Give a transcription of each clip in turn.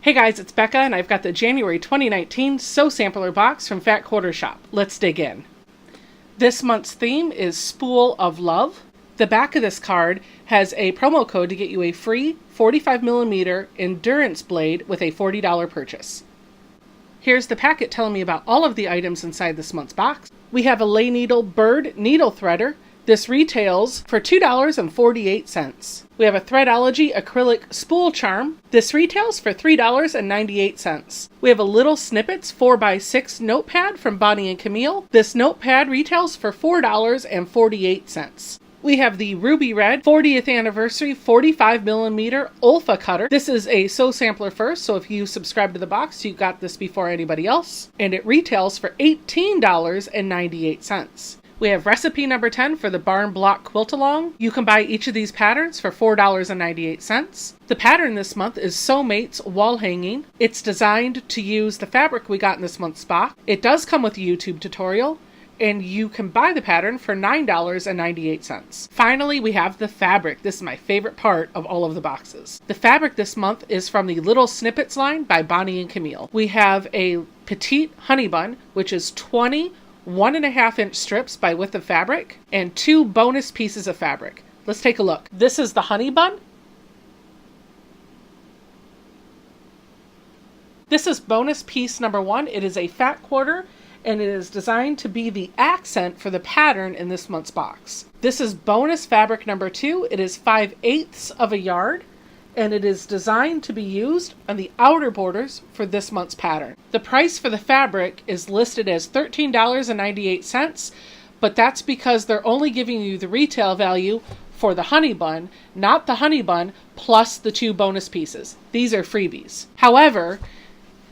Hey guys, it's Becca, and I've got the January 2019 Sew Sampler box from Fat Quarter Shop. Let's dig in. This month's theme is Spool of Love. The back of this card has a promo code to get you a free 45mm endurance blade with a $40 purchase. Here's the packet telling me about all of the items inside this month's box. We have a lay needle bird needle threader. This retails for $2.48. We have a Threadology acrylic spool charm. This retails for $3.98. We have a little Snippets 4x6 notepad from Bonnie and Camille. This notepad retails for $4.48. We have the Ruby Red 40th Anniversary 45mm Olfa cutter. This is a Sew Sampler first, so if you subscribe to the box, you got this before anybody else. And it retails for $18.98. We have recipe number 10 for the Barn Block Quilt Along. You can buy each of these patterns for $4.98. The pattern this month is Sewmates Wall Hanging. It's designed to use the fabric we got in this month's box. It does come with a YouTube tutorial, and you can buy the pattern for $9.98. Finally, we have the fabric. This is my favorite part of all of the boxes. The fabric this month is from the Little Snippets line by Bonnie and Camille. We have a Petite Honeybun, which is 20 1.5-inch strips by width of fabric and 2 bonus pieces of fabric. Let's take a look. This is the Honeybun. This is bonus piece number 1. It is a fat quarter, and it is designed to be the accent for the pattern in this month's box. This is bonus fabric number 2. It is 5/8 of a yard, and it is designed to be used on the outer borders for this month's pattern. The price for the fabric is listed as $13.98, but that's because they're only giving you the retail value for the Honeybun, not the Honeybun plus the 2 bonus pieces. These are freebies. However,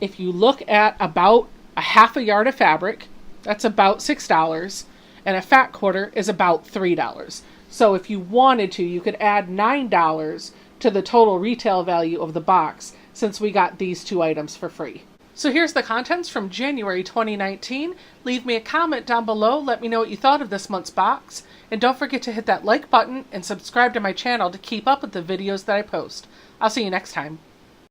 if you look at about a half a yard of fabric, that's about $6, and a fat quarter is about $3. So if you wanted to, you could add $9 to the total retail value of the box, since we got these 2 items for free. So here's the contents from January 2019. Leave me a comment down below. Let me know what you thought of this month's box. And don't forget to hit that like button and subscribe to my channel to keep up with the videos that I post. I'll see you next time.